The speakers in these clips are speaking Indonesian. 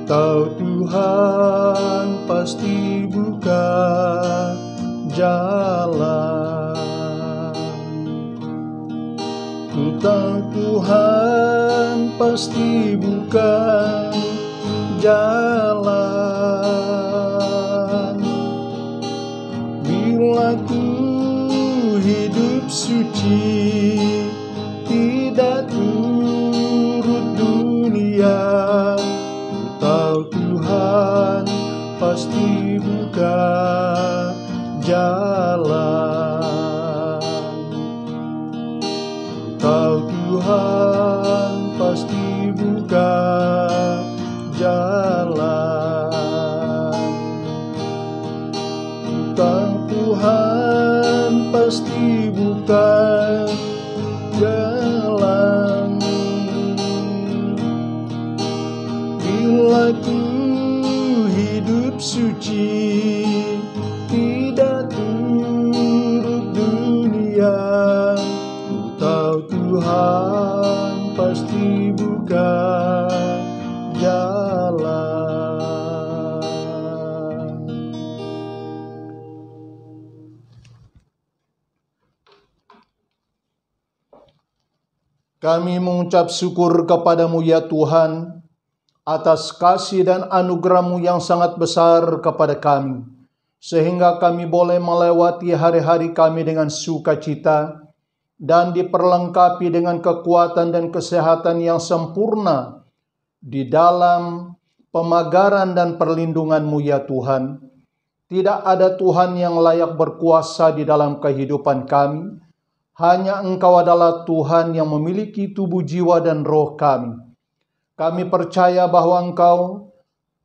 tahu Tuhan pasti buka jalan. Ku tahu Tuhan pasti buka jalan. Bila ku hidup suci, tidak turut dunia, ku tahu Tuhan pasti buka jalan. Ku tahu Tuhan pasti buka jalan. Ku tahu Tuhan pasti buka jalan. Bila ku hidup suci, tidak turut dunia, ku tahu Tuhan pasti buka jalan. Kami mengucap syukur kepadamu ya Tuhan, atas kasih dan anugerah-Mu yang sangat besar kepada kami, sehingga kami boleh melewati hari-hari kami dengan sukacita dan diperlengkapi dengan kekuatan dan kesehatan yang sempurna di dalam pemagaran dan perlindungan-Mu ya Tuhan. Tidak ada Tuhan yang layak berkuasa di dalam kehidupan kami. Hanya Engkau adalah Tuhan yang memiliki tubuh, jiwa, dan roh kami. Kami percaya bahwa Engkau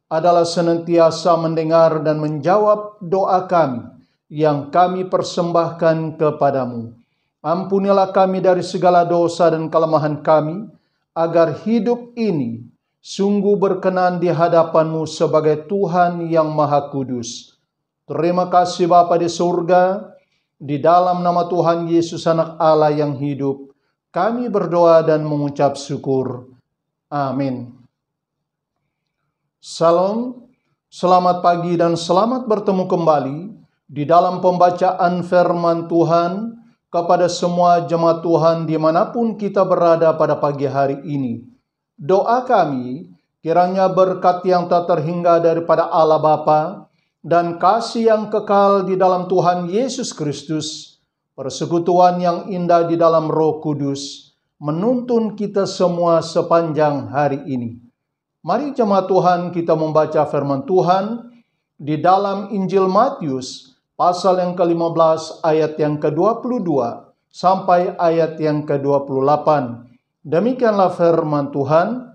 adalah senantiasa mendengar dan menjawab doa kami yang kami persembahkan kepadamu. Ampunilah kami dari segala dosa dan kelemahan kami, agar hidup ini sungguh berkenan di hadapan-Mu sebagai Tuhan yang Maha Kudus. Terima kasih Bapa di surga, di dalam nama Tuhan Yesus Anak Allah yang hidup, kami berdoa dan mengucap syukur. Amin. Salam, selamat pagi dan selamat bertemu kembali di dalam pembacaan firman Tuhan kepada semua jemaat Tuhan dimanapun kita berada pada pagi hari ini. Doa kami, kiranya berkat yang tak terhingga daripada Allah Bapa dan kasih yang kekal di dalam Tuhan Yesus Kristus, persekutuan yang indah di dalam Roh Kudus, menuntun kita semua sepanjang hari ini. Mari jemaat Tuhan kita membaca firman Tuhan di dalam Injil Matius pasal yang ke-15 ayat yang ke-22 sampai ayat yang ke-28. Demikianlah firman Tuhan.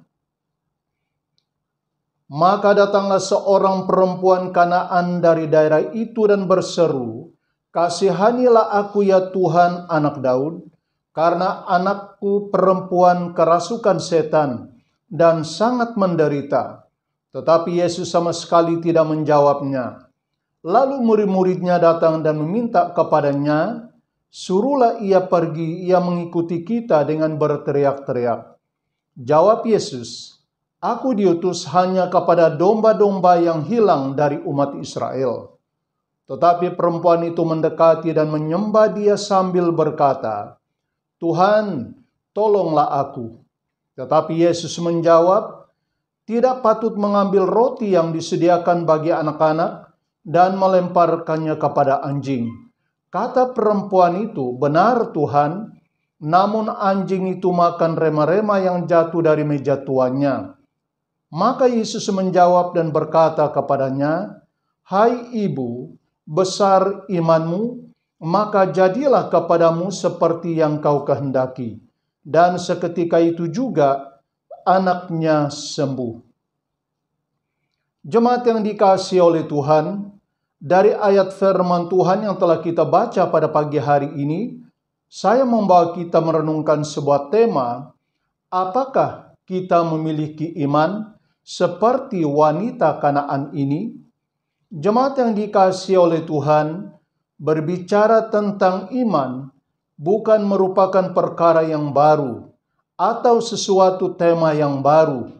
Maka datanglah seorang perempuan Kanaan dari daerah itu dan berseru, "Kasihanilah aku ya Tuhan, anak Daud, karena anakku perempuan kerasukan setan dan sangat menderita." Tetapi Yesus sama sekali tidak menjawabnya. Lalu murid-muridnya datang dan meminta kepadanya, "Suruhlah ia pergi, ia mengikuti kita," dengan berteriak-teriak. Jawab Yesus, "Aku diutus hanya kepada domba-domba yang hilang dari umat Israel." Tetapi perempuan itu mendekati dan menyembah Dia sambil berkata, "Tuhan, tolonglah aku." Tetapi Yesus menjawab, "Tidak patut mengambil roti yang disediakan bagi anak-anak dan melemparkannya kepada anjing." Kata perempuan itu, "Benar Tuhan," namun anjing itu makan rema-rema yang jatuh dari meja tuannya. Maka Yesus menjawab dan berkata kepadanya, "Hai ibu, besar imanmu, maka jadilah kepadamu seperti yang kau kehendaki." Dan seketika itu juga anaknya sembuh. Jemaat yang dikasihi oleh Tuhan, dari ayat firman Tuhan yang telah kita baca pada pagi hari ini, saya membawa kita merenungkan sebuah tema, apakah kita memiliki iman seperti wanita Kanaan ini? Jemaat yang dikasihi oleh Tuhan, berbicara tentang iman bukan merupakan perkara yang baru atau sesuatu tema yang baru,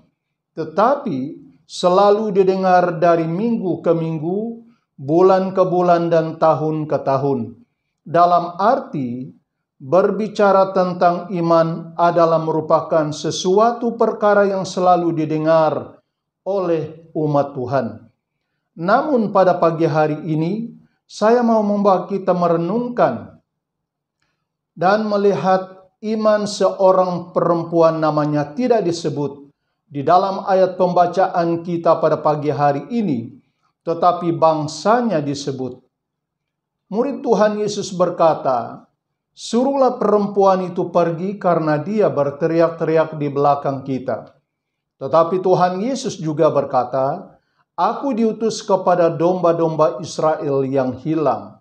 tetapi selalu didengar dari minggu ke minggu, bulan ke bulan, dan tahun ke tahun. Dalam arti, berbicara tentang iman adalah merupakan sesuatu perkara yang selalu didengar oleh umat Tuhan. Namun pada pagi hari ini, saya mau membawa kita merenungkan dan melihat iman seorang perempuan namanya tidak disebut di dalam ayat pembacaan kita pada pagi hari ini, tetapi bangsanya disebut. Murid Tuhan Yesus berkata, "Suruhlah perempuan itu pergi karena dia berteriak-teriak di belakang kita." Tetapi Tuhan Yesus juga berkata, "Aku diutus kepada domba-domba Israel yang hilang."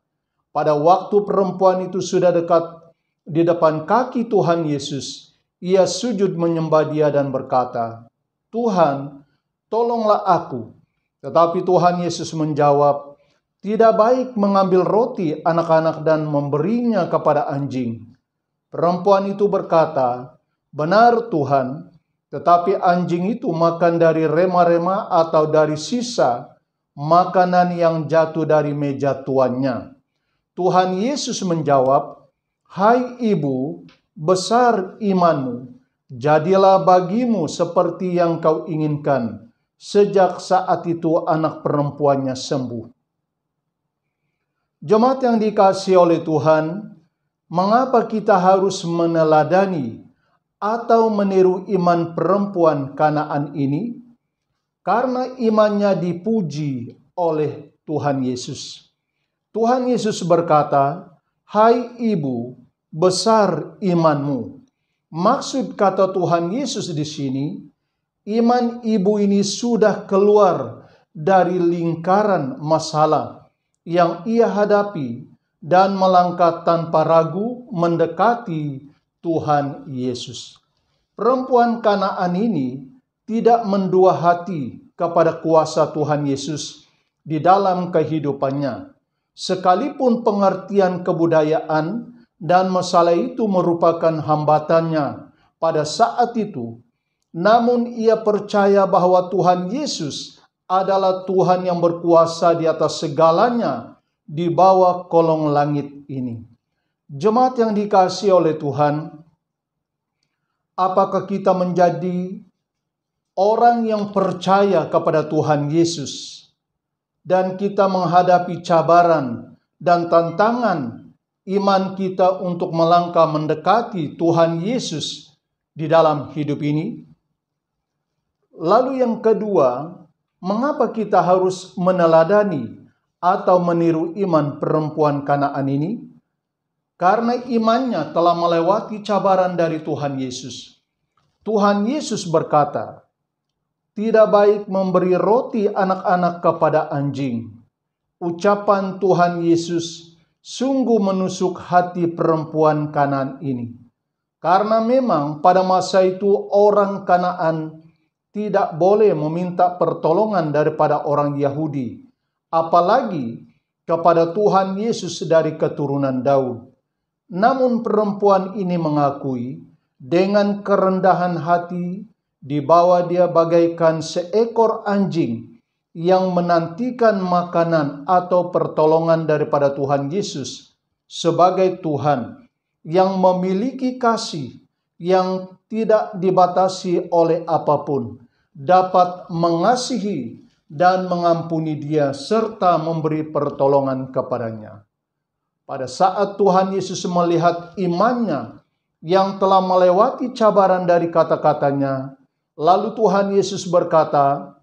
Pada waktu perempuan itu sudah dekat di depan kaki Tuhan Yesus, ia sujud menyembah Dia dan berkata, "Tuhan, tolonglah aku." Tetapi Tuhan Yesus menjawab, "Tidak baik mengambil roti anak-anak dan memberinya kepada anjing." Perempuan itu berkata, "Benar Tuhan, tetapi anjing itu makan dari rema-rema atau dari sisa makanan yang jatuh dari meja tuannya." Tuhan Yesus menjawab, "Hai ibu, besar imanmu, jadilah bagimu seperti yang kau inginkan." Sejak saat itu anak perempuannya sembuh. Jemaat yang dikasihi oleh Tuhan, mengapa kita harus meneladani atau meniru iman perempuan Kanaan ini? Karena imannya dipuji oleh Tuhan Yesus. Tuhan Yesus berkata, "Hai ibu, besar imanmu." Maksud kata Tuhan Yesus di sini, iman ibu ini sudah keluar dari lingkaran masalah yang ia hadapi dan melangkah tanpa ragu mendekati Tuhan Yesus. Perempuan Kanaan ini tidak mendua hati kepada kuasa Tuhan Yesus di dalam kehidupannya. Sekalipun pengertian kebudayaan dan masalah itu merupakan hambatannya pada saat itu, namun ia percaya bahwa Tuhan Yesus adalah Tuhan yang berkuasa di atas segalanya di bawah kolong langit ini. Jemaat yang dikasihi oleh Tuhan, apakah kita menjadi orang yang percaya kepada Tuhan Yesus dan kita menghadapi cabaran dan tantangan iman kita untuk melangkah mendekati Tuhan Yesus di dalam hidup ini? Lalu yang kedua, mengapa kita harus meneladani atau meniru iman perempuan Kanaan ini? Karena imannya telah melewati cabaran dari Tuhan Yesus. Tuhan Yesus berkata, "Tidak baik memberi roti anak-anak kepada anjing." Ucapan Tuhan Yesus sungguh menusuk hati perempuan Kanaan ini. Karena memang pada masa itu orang Kanaan tidak boleh meminta pertolongan daripada orang Yahudi, apalagi kepada Tuhan Yesus dari keturunan Daud. Namun perempuan ini mengakui dengan kerendahan hati, dibawa dia bagaikan seekor anjing yang menantikan makanan atau pertolongan daripada Tuhan Yesus sebagai Tuhan yang memiliki kasih yang tidak dibatasi oleh apapun, dapat mengasihi dan mengampuni dia serta memberi pertolongan kepadanya. Pada saat Tuhan Yesus melihat imannya yang telah melewati cabaran dari kata-katanya, lalu Tuhan Yesus berkata,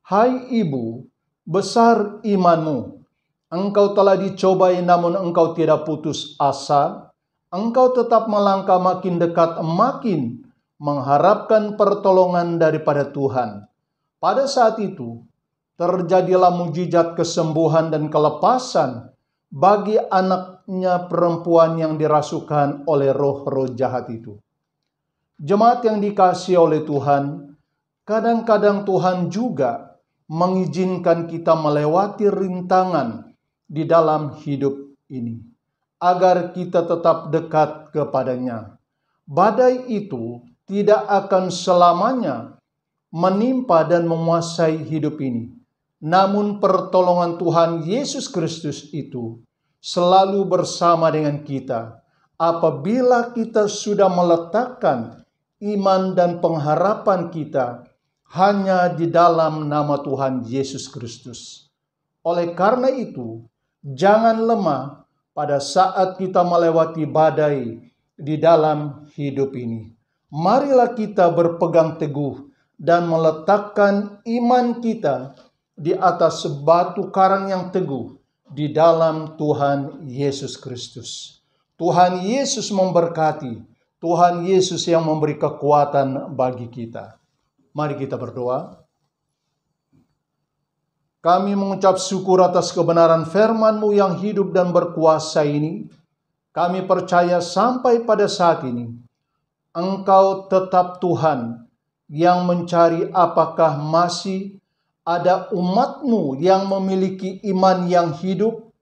"Hai ibu, besar imanmu. Engkau telah dicobai namun engkau tidak putus asa. Engkau tetap melangkah makin dekat, makin mengharapkan pertolongan daripada Tuhan." Pada saat itu, terjadilah mujizat kesembuhan dan kelepasan bagi anaknya perempuan yang dirasukan oleh roh-roh jahat itu. Jemaat yang dikasihi oleh Tuhan, kadang-kadang Tuhan juga mengizinkan kita melewati rintangan di dalam hidup ini, agar kita tetap dekat kepadanya. Badai itu tidak akan selamanya menimpa dan menguasai hidup ini. Namun pertolongan Tuhan Yesus Kristus itu selalu bersama dengan kita apabila kita sudah meletakkan iman dan pengharapan kita hanya di dalam nama Tuhan Yesus Kristus. Oleh karena itu, jangan lemah pada saat kita melewati badai di dalam hidup ini. Marilah kita berpegang teguh dan meletakkan iman kita di atas batu karang yang teguh di dalam Tuhan Yesus Kristus. Tuhan Yesus memberkati, Tuhan Yesus yang memberi kekuatan bagi kita. Mari kita berdoa. Kami mengucap syukur atas kebenaran firman-Mu yang hidup dan berkuasa ini. Kami percaya sampai pada saat ini, Engkau tetap Tuhan yang mencari apakah masih ada umat-Mu yang memiliki iman yang hidup,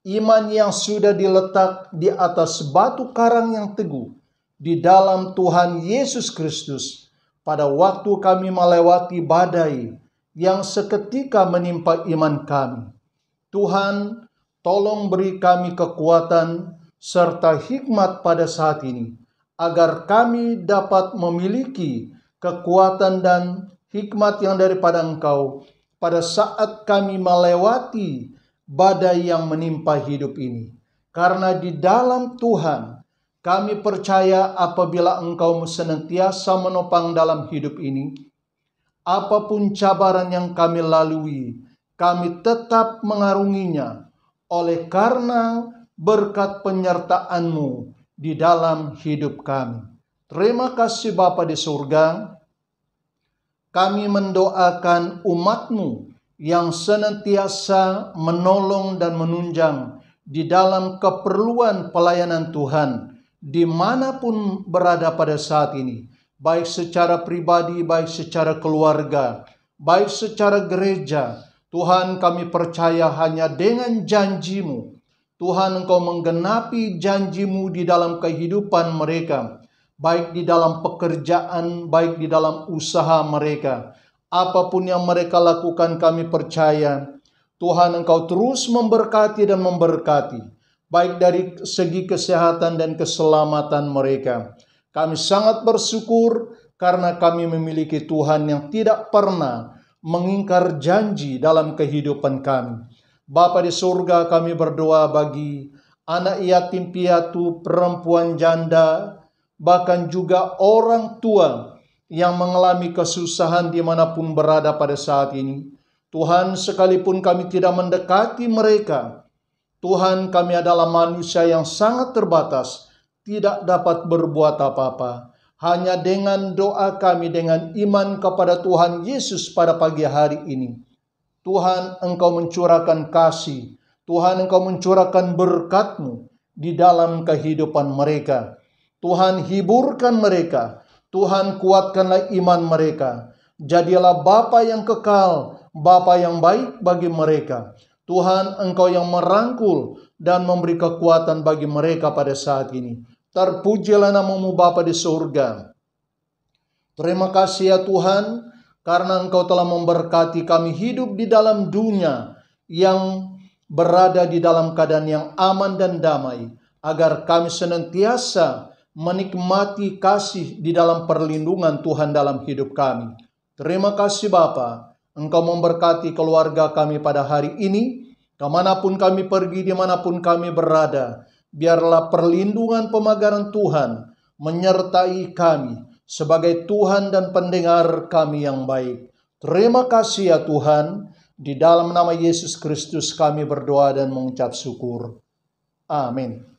iman yang sudah diletak di atas batu karang yang teguh di dalam Tuhan Yesus Kristus pada waktu kami melewati badai yang seketika menimpa iman kami. Tuhan, tolong beri kami kekuatan serta hikmat pada saat ini, agar kami dapat memiliki kekuatan dan hikmat yang daripada Engkau pada saat kami melewati badai yang menimpa hidup ini. Karena di dalam Tuhan kami percaya apabila Engkau senantiasa menopang dalam hidup ini, apapun cabaran yang kami lalui, kami tetap mengarunginya oleh karena berkat penyertaan-Mu di dalam hidup kami. Terima kasih Bapa di surga. Kami mendoakan umat-Mu yang senantiasa menolong dan menunjang di dalam keperluan pelayanan Tuhan dimanapun berada pada saat ini, baik secara pribadi, baik secara keluarga, baik secara gereja. Tuhan, kami percaya hanya dengan janji-Mu, Tuhan, Engkau menggenapi janji-Mu di dalam kehidupan mereka, baik di dalam pekerjaan, baik di dalam usaha mereka. Apapun yang mereka lakukan, kami percaya Tuhan, Engkau terus memberkati dan memberkati, baik dari segi kesehatan dan keselamatan mereka. Kami sangat bersyukur karena kami memiliki Tuhan yang tidak pernah mengingkar janji dalam kehidupan kami. Bapa di surga, kami berdoa bagi anak yatim piatu, perempuan janda, bahkan juga orang tua yang mengalami kesusahan dimanapun berada pada saat ini. Tuhan, sekalipun kami tidak mendekati mereka, Tuhan, kami adalah manusia yang sangat terbatas, tidak dapat berbuat apa-apa. Hanya dengan doa kami, dengan iman kepada Tuhan Yesus pada pagi hari ini, Tuhan, Engkau mencurahkan kasih, Tuhan, Engkau mencurahkan berkat-Mu di dalam kehidupan mereka. Tuhan, hiburkan mereka, Tuhan, kuatkanlah iman mereka. Jadilah Bapa yang kekal, Bapa yang baik bagi mereka. Tuhan, Engkau yang merangkul dan memberi kekuatan bagi mereka pada saat ini. Terpujilah nama-Mu Bapa di surga. Terima kasih ya Tuhan, karena Engkau telah memberkati kami hidup di dalam dunia yang berada di dalam keadaan yang aman dan damai, agar kami senantiasa menikmati kasih di dalam perlindungan Tuhan dalam hidup kami. Terima kasih Bapa, Engkau memberkati keluarga kami pada hari ini, kemanapun kami pergi, dimanapun kami berada. Biarlah perlindungan pemagaran Tuhan menyertai kami sebagai Tuhan dan pendengar kami yang baik. Terima kasih ya Tuhan, di dalam nama Yesus Kristus kami berdoa dan mengucap syukur. Amin.